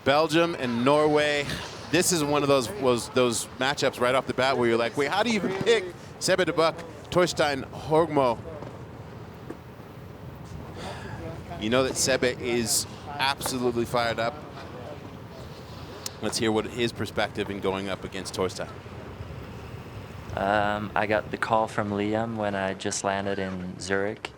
Belgium and Norway. This is one of those matchups right off the bat where you're like, wait, how do you even pick Sebbe De Buck, Torstein Horgmo? You know that Sebbe is absolutely fired up. Let's hear what his perspective in going up against Torstein. I got the call from Liam when I just landed in Zurich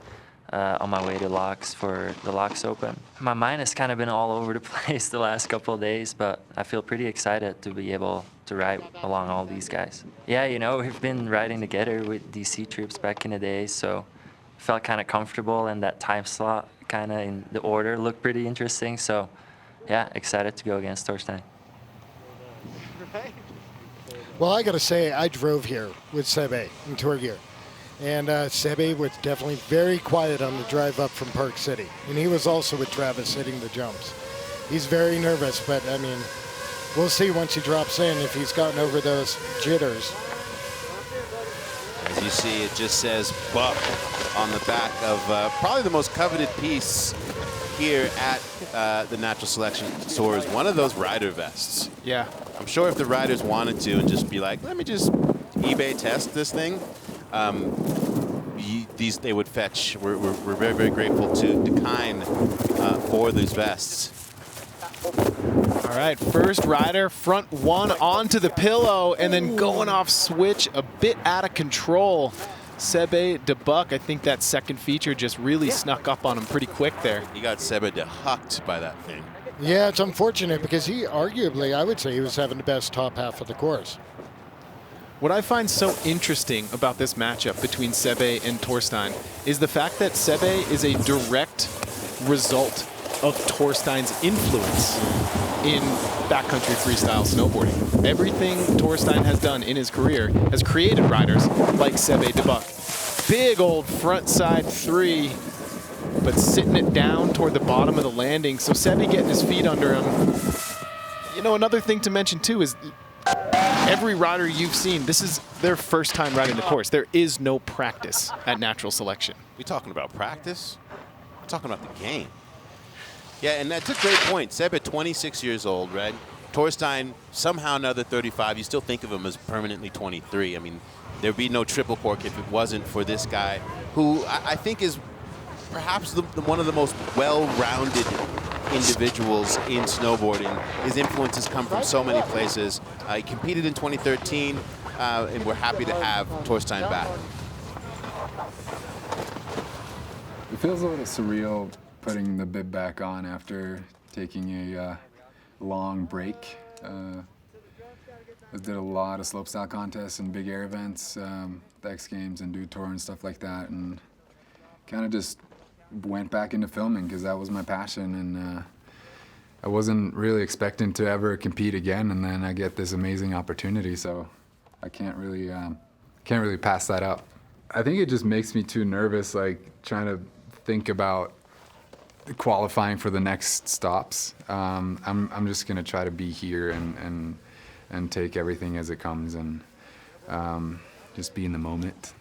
on my way to Locks for the Locks Open. My mind has kind of been all over the place the last couple of days, but I feel pretty excited to be able to ride along all these guys. Yeah, you know, we've been riding together with DC troops back in the day, so felt kind of comfortable, and that time slot kind of in the order looked pretty interesting. So yeah, excited to go against Torstein. Well, I got to say, I drove here with Sebbe in tour gear. And Sebbe was definitely very quiet on the drive up from Park City. And he was also with Travis hitting the jumps. He's very nervous, but I mean, we'll see once he drops in if he's gotten over those jitters. As you see, it just says Buck on the back of probably the most coveted piece here at the Natural Selection Tours, one of those rider vests. Yeah. I'm sure if the riders wanted to and just be like, let me just eBay test this thing, these they would fetch. We're very, very grateful to Dakine for these vests. All right, first rider, front one onto the pillow, and then going off switch, a bit out of control. Sebbe De Buck, I think that second feature just really snuck up on him pretty quick there. He got Sebbe De Hucked by that thing. Yeah, it's unfortunate because he arguably, I would say, he was having the best top half of the course. What I find so interesting about this matchup between Sebbe and Torstein is the fact that Sebbe is a direct result of Torstein's influence in backcountry freestyle snowboarding. Everything Torstein has done in his career has created riders like Sebbe De Buck. Big old front side three, but sitting it down toward the bottom of the landing. So Sebbe getting his feet under him. You know, another thing to mention too is every rider you've seen, this is their first time riding the course. There is no practice at Natural Selection. We talking about practice? We're talking about the game. Yeah, and that's a great point. Sebbe, 26 years old, right? Torstein, somehow another 35. You still think of him as permanently 23. I mean, there'd be no triple cork if it wasn't for this guy, who I think is perhaps one of the most well-rounded individuals in snowboarding. His influences come from so many places. He competed in 2013, and we're happy to have Torstein back. It feels a little surreal putting the bib back on after taking a long break. I did a lot of slopestyle contests and big air events, the X Games and Dude Tour and stuff like that, and kind of just went back into filming because that was my passion, and I wasn't really expecting to ever compete again, and then I get this amazing opportunity, so I can't really pass that up. I think it just makes me too nervous, like trying to think about qualifying for the next stops. I'm just gonna try to be here and take everything as it comes and just be in the moment.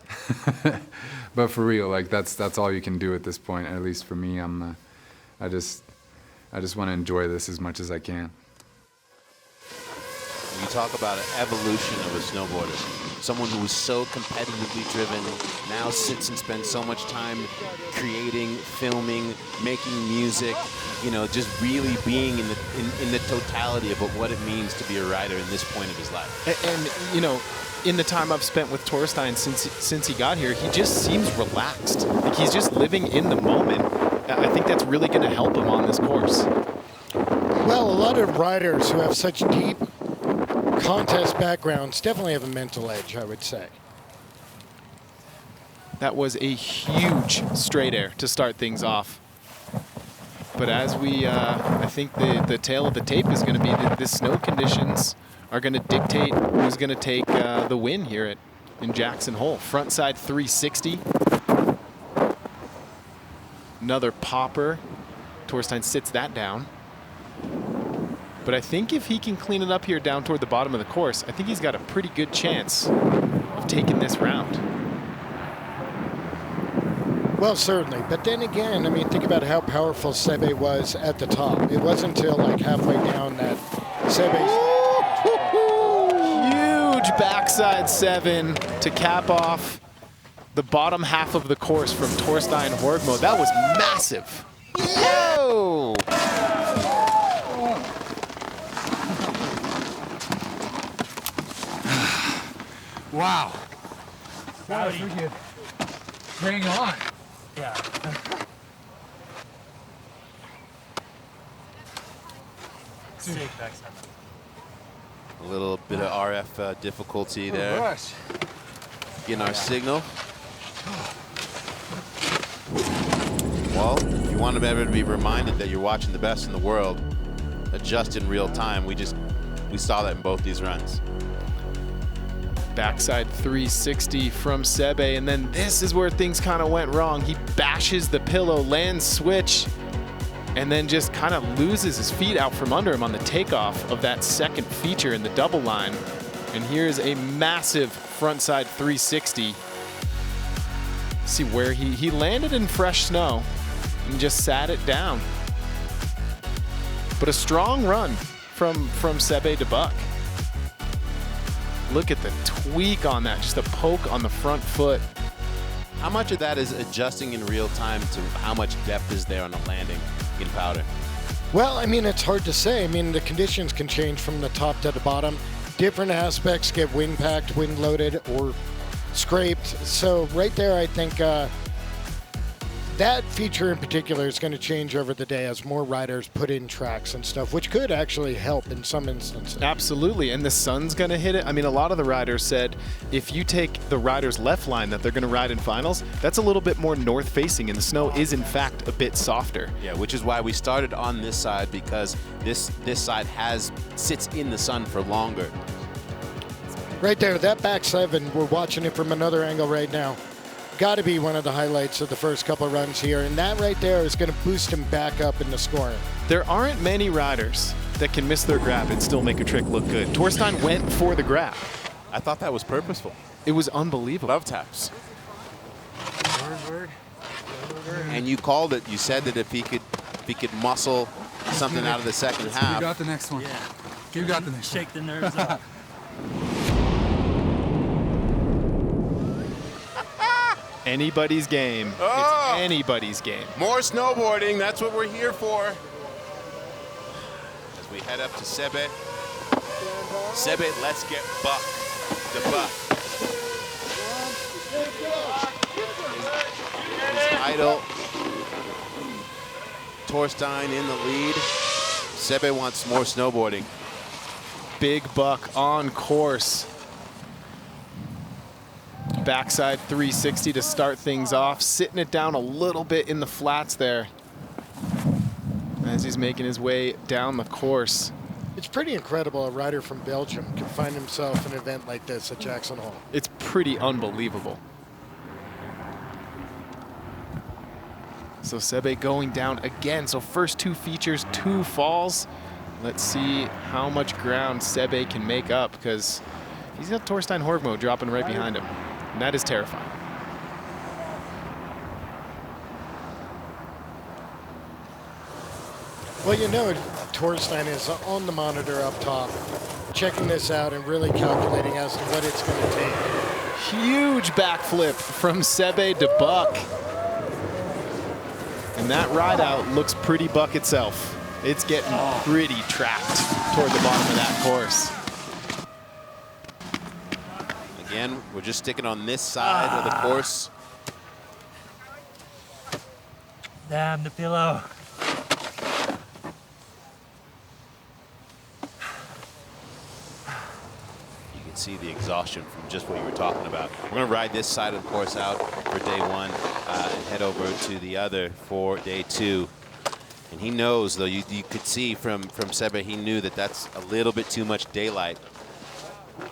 But for real, like that's all you can do at this point. At least for me, I just want to enjoy this as much as I can. You talk about an evolution of a snowboarder, someone who was so competitively driven, now sits and spends so much time creating, filming, making music, you know, just really being in the totality of what it means to be a rider in this point of his life. And you know, in the time I've spent with Torstein since he got here, he just seems relaxed. Like he's just living in the moment. I think that's really going to help him on this course. Well, a lot of riders who have such deep contest backgrounds definitely have a mental edge, I would say. That was a huge straight air to start things off. But as we, I think the tail of the tape is going to be that the snow conditions are going to dictate who's going to take the win here in Jackson Hole. Front side 360. Another popper. Torstein sits that down. But I think if he can clean it up here down toward the bottom of the course, I think he's got a pretty good chance of taking this round. Well, certainly. But then again, I mean, think about how powerful Sebbe was at the top. It wasn't until like halfway down that Sebbe's... Huge backside 7 to cap off the bottom half of the course from Torstein Horgmo. That was massive. Yo! Wow. That was freaking hang on. Yeah. Sick backside. A little bit of RF difficulty there. Gosh. Getting our signal. Well, if you want to ever be reminded that you're watching the best in the world, adjust in real time. We saw that in both these runs. Backside 360 from Sebbe, and then this is where things kind of went wrong. He bashes the pillow, lands switch, and then just kind of loses his feet out from under him on the takeoff of that second feature in the double line. And here's a massive frontside 360. See where he landed in fresh snow and just sat it down. But a strong run from Sebbe De Buck. Look at the tweak on that, just a poke on the front foot. How much of that is adjusting in real time to how much depth is there on the landing in powder? Well, I mean, it's hard to say. I mean, the conditions can change from the top to the bottom. Different aspects get wind packed, wind loaded, or scraped. So right there, I think that feature in particular is going to change over the day as more riders put in tracks and stuff, which could actually help in some instances. Absolutely, and the sun's going to hit it. I mean, a lot of the riders said if you take the rider's left line that they're going to ride in finals, that's a little bit more north-facing, and the snow is, in fact, a bit softer. Yeah, which is why we started on this side, because this side sits in the sun for longer. Right there, that back 7, we're watching it from another angle right now. Got to be one of the highlights of the first couple runs here, and that right there is going to boost him back up in the scoring. There aren't many riders that can miss their grab and still make a trick look good. Torstein went for the grab. I thought that was purposeful. It was unbelievable. Love taps. And you called it. You said that if he could muscle something out of the second half. You got the next one. Yeah. You got the next Shake the nerves off. Anybody's game. Oh! It's anybody's game. More snowboarding, that's what we're here for. As we head up to Sebbe. Sebbe, let's get Buck. De Buck. His idol. Torstein in the lead. Sebbe wants more snowboarding. Big Buck on course. Backside 360 to start things off, sitting it down a little bit in the flats there as he's making his way down the course. It's pretty incredible a rider from Belgium can find himself in an event like this at Jackson Hole. It's pretty unbelievable. So Sebbe going down again. So first 2 features, 2 falls. Let's see how much ground Sebbe can make up, because he's got Torstein Horgmo dropping right behind him. And that is terrifying. Well, you know, Torstein is on the monitor up top, checking this out and really calculating as to what it's going to take. Huge backflip from Sebbe De Buck. And that ride out looks pretty Buck itself. It's getting pretty trapped toward the bottom of that course. Again, we're just sticking on this side of the course. Damn the pillow. You can see the exhaustion from just what you were talking about. We're going to ride this side of the course out for day 1 and head over to the other for day 2. And he knows, though, you could see from Sebbe, he knew that that's a little bit too much daylight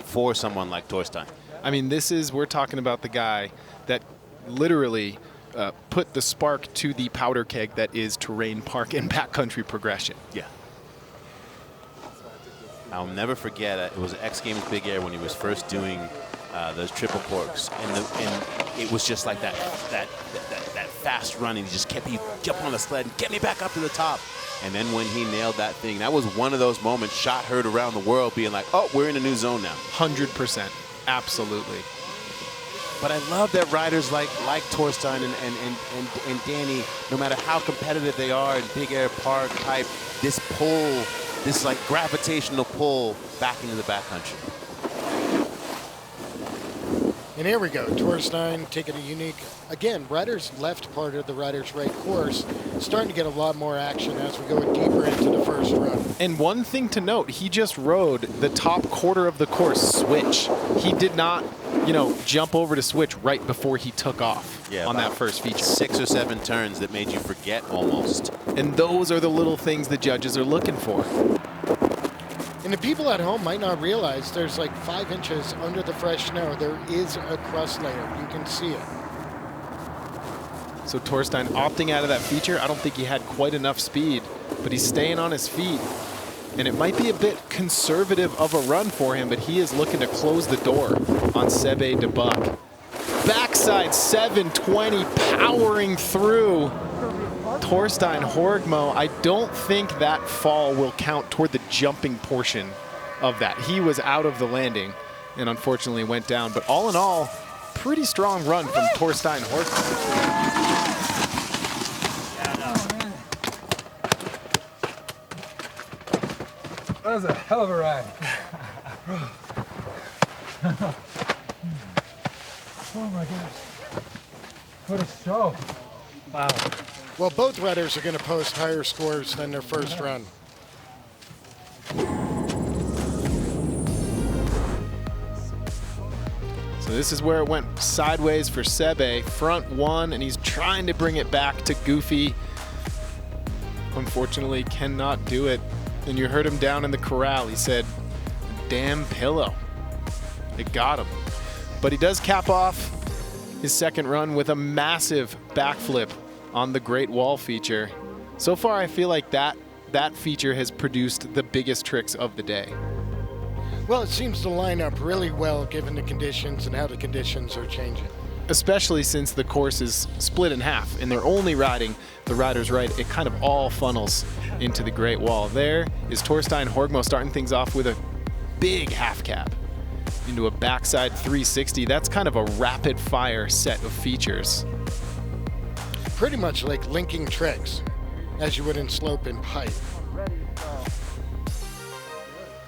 for someone like Torstein. I mean, we're talking about the guy that literally put the spark to the powder keg that is terrain park and backcountry progression. Yeah. I'll never forget it was X Games Big Air when he was first doing those triple corks, and it was just like that fast run, and he just kept jumping on the sled and get me back up to the top. And then when he nailed that thing, that was one of those moments shot heard around the world being like, oh, we're in a new zone now. 100%. Absolutely. But I love that riders like Torstein and Danny, no matter how competitive they are in Big Air Park type, this pull, this like gravitational pull back into the backcountry. And here we go, Torstein taking a unique, again, rider's left part of the rider's right course, starting to get a lot more action as we go deeper into the first run. And one thing to note, he just rode the top quarter of the course switch. He did not, jump over to switch right before he took off on that first feature. 6 or 7 turns that made you forget almost. And those are the little things the judges are looking for. And the people at home might not realize there's like 5 inches under the fresh snow. There is a crust layer. You can see it. So Torstein opting out of that feature. I don't think he had quite enough speed, but he's staying on his feet. And it might be a bit conservative of a run for him, but he is looking to close the door on Sebbe De Buck. Backside 720 powering through Torstein Horgmo. I don't think that fall will count toward the jumping portion of that. He was out of the landing and unfortunately went down. But all in all, pretty strong run from Torstein Horgmo. That was a hell of a ride. Oh my gosh. What a show. Wow. Well, both riders are going to post higher scores than their first run. So this is where it went sideways for Sebbe. Front one, and he's trying to bring it back to Goofy. Unfortunately, cannot do it. And you heard him down in the corral. He said, damn pillow. It got him. But he does cap off his second run with a massive backflip on the Great Wall feature. So far, I feel like that feature has produced the biggest tricks of the day. Well, it seems to line up really well given the conditions and how the conditions are changing. Especially since the course is split in half and they're only riding the rider's right. It kind of all funnels into the Great Wall. There is Torstein Horgmo starting things off with a big half cap into a backside 360. That's kind of a rapid fire set of features. Pretty much like linking tricks, as you would in slope and pipe.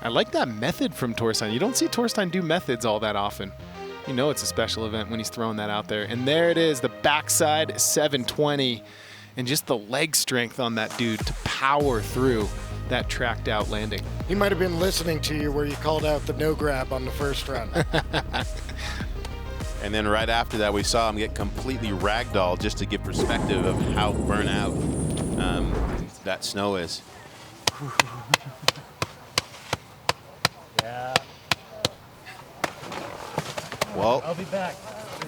I like that method from Torstein. You don't see Torstein do methods all that often. You know it's a special event when he's throwing that out there. And there it is, the backside 720. And just the leg strength on that dude to power through that tracked out landing. He might have been listening to you where you called out the no grab on the first run. And then right after that, we saw him get completely ragdolled just to give perspective of how burnt out that snow is. Yeah. Well, I'll be back.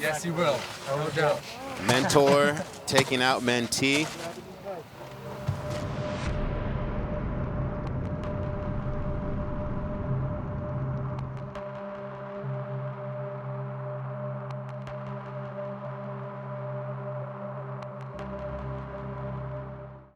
Yes, you will. No doubt. mentor taking out mentee.